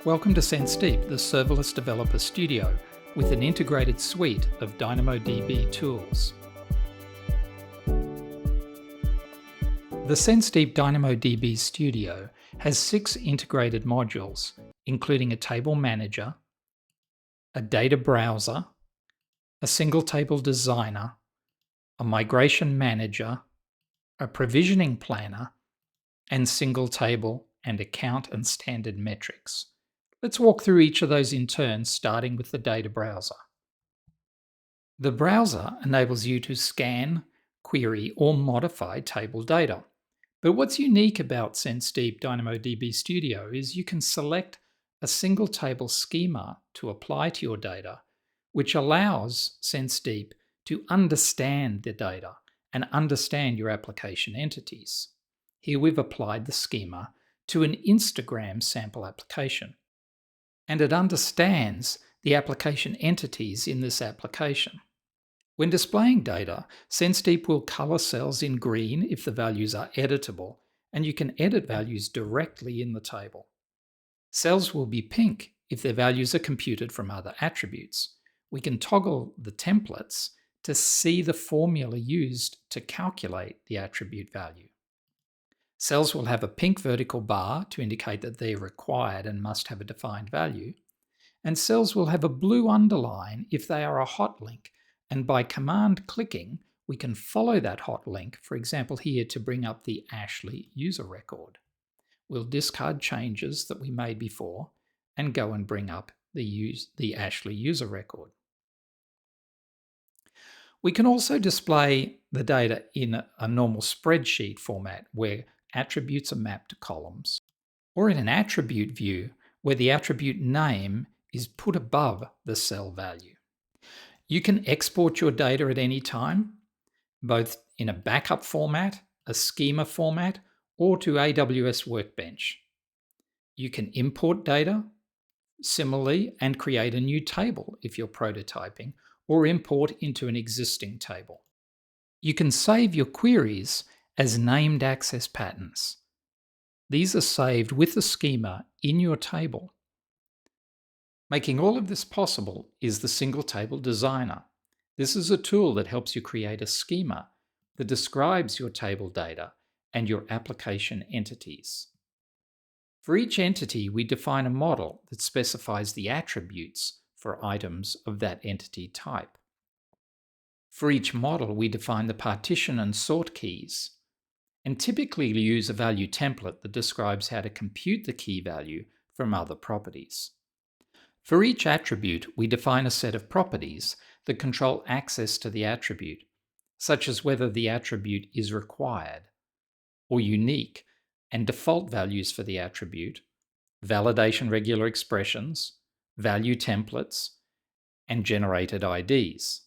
Welcome to SenseDeep, the serverless developer studio with an integrated suite of DynamoDB tools. The SenseDeep DynamoDB Studio has 6 integrated modules, including a table manager, a data browser, a single table designer, a migration manager, a provisioning planner, and single table and account and standard metrics. Let's walk through each of those in turn, starting with the data browser. The browser enables you to scan, query, or modify table data. But what's unique about SenseDeep DynamoDB Studio is you can select a single table schema to apply to your data, which allows SenseDeep to understand the data and understand your application entities. Here we've applied the schema to an Instagram sample application, and it understands the application entities in this application. When displaying data, SenseDeep will color cells in green if the values are editable, and you can edit values directly in the table. Cells will be pink if their values are computed from other attributes. We can toggle the templates to see the formula used to calculate the attribute value. Cells will have a pink vertical bar to indicate that they're required and must have a defined value, and cells will have a blue underline if they are a hot link, and by command clicking, we can follow that hot link, for example here to bring up the Ashley user record. We'll discard changes that we made before and go and bring up the Ashley user record. We can also display the data in a normal spreadsheet format where attributes are mapped to columns, or in an attribute view where the attribute name is put above the cell value. You can export your data at any time, both in a backup format, a schema format, or to AWS Workbench. You can import data similarly and create a new table if you're prototyping, or import into an existing table. You can save your queries as named access patterns. These are saved with the schema in your table. Making all of this possible is the Single Table Designer. This is a tool that helps you create a schema that describes your table data and your application entities. For each entity, we define a model that specifies the attributes for items of that entity type. For each model, we define the partition and sort keys, and typically use a value template that describes how to compute the key value from other properties. For each attribute, we define a set of properties that control access to the attribute, such as whether the attribute is required or unique, and default values for the attribute, validation regular expressions, value templates, and generated IDs.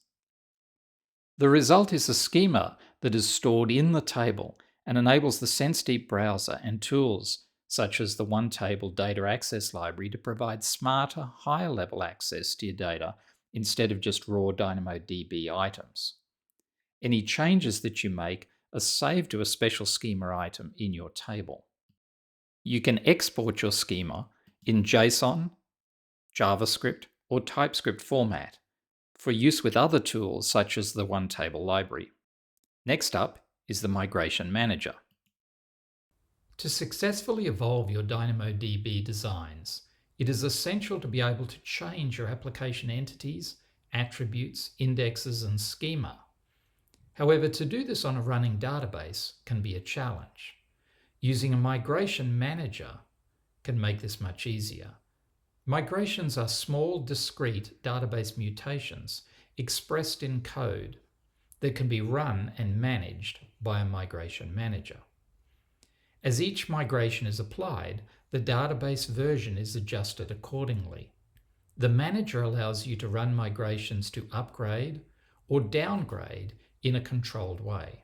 The result is a schema that is stored in the table and enables the SenseDeep browser and tools such as the One Table Data Access Library to provide smarter, higher-level access to your data instead of just raw DynamoDB items. Any changes that you make are saved to a special schema item in your table. You can export your schema in JSON, JavaScript, or TypeScript format for use with other tools such as the One Table library. Next up is the Migration Manager. To successfully evolve your DynamoDB designs, it is essential to be able to change your application entities, attributes, indexes, and schema. However, to do this on a running database can be a challenge. Using a migration manager can make this much easier. Migrations are small, discrete database mutations expressed in code that can be run and managed by a migration manager. As each migration is applied, the database version is adjusted accordingly. The manager allows you to run migrations to upgrade or downgrade in a controlled way.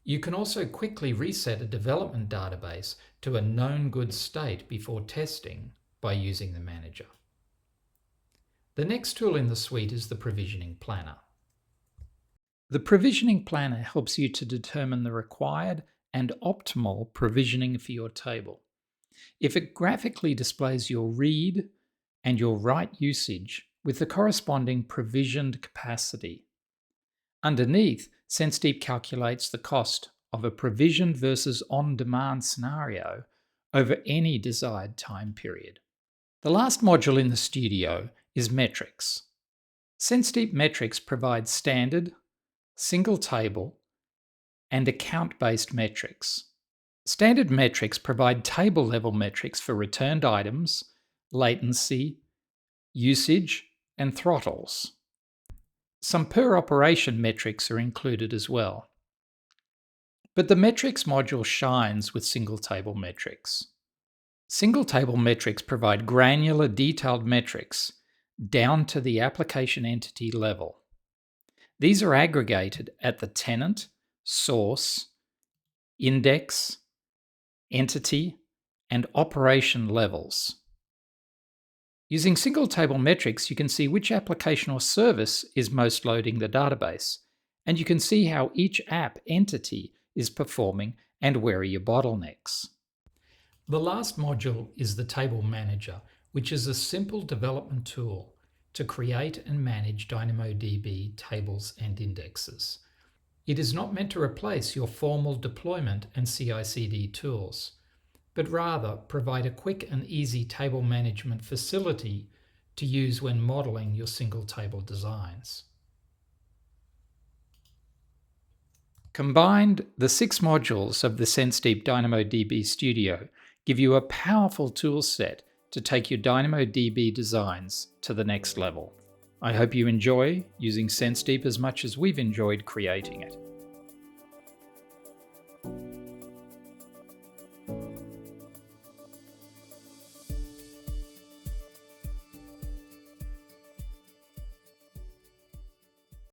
You can also quickly reset a development database to a known good state before testing by using the manager. The next tool in the suite is the Provisioning Planner. The Provisioning Planner helps you to determine the required and optimal provisioning for your table. If it graphically displays your read and your write usage with the corresponding provisioned capacity. Underneath, SenseDeep calculates the cost of a provisioned versus on-demand scenario over any desired time period. The last module in the studio is metrics. SenseDeep metrics provides standard, single table, and account-based metrics. Standard metrics provide table-level metrics for returned items, latency, usage, and throttles. Some per-operation metrics are included as well. But the metrics module shines with single-table metrics. Single-table metrics provide granular, detailed metrics down to the application entity level. These are aggregated at the tenant, source, index, entity, and operation levels. Using single-table metrics, you can see which application or service is most loading the database, and you can see how each app entity is performing and where are your bottlenecks. The last module is the Table Manager, which is a simple development tool to create and manage DynamoDB tables and indexes. It is not meant to replace your formal deployment and CI/CD tools, but rather provide a quick and easy table management facility to use when modeling your single table designs. Combined, the 6 modules of the SenseDeep DynamoDB Studio give you a powerful tool set to take your DynamoDB designs to the next level. I hope you enjoy using SenseDeep as much as we've enjoyed creating it.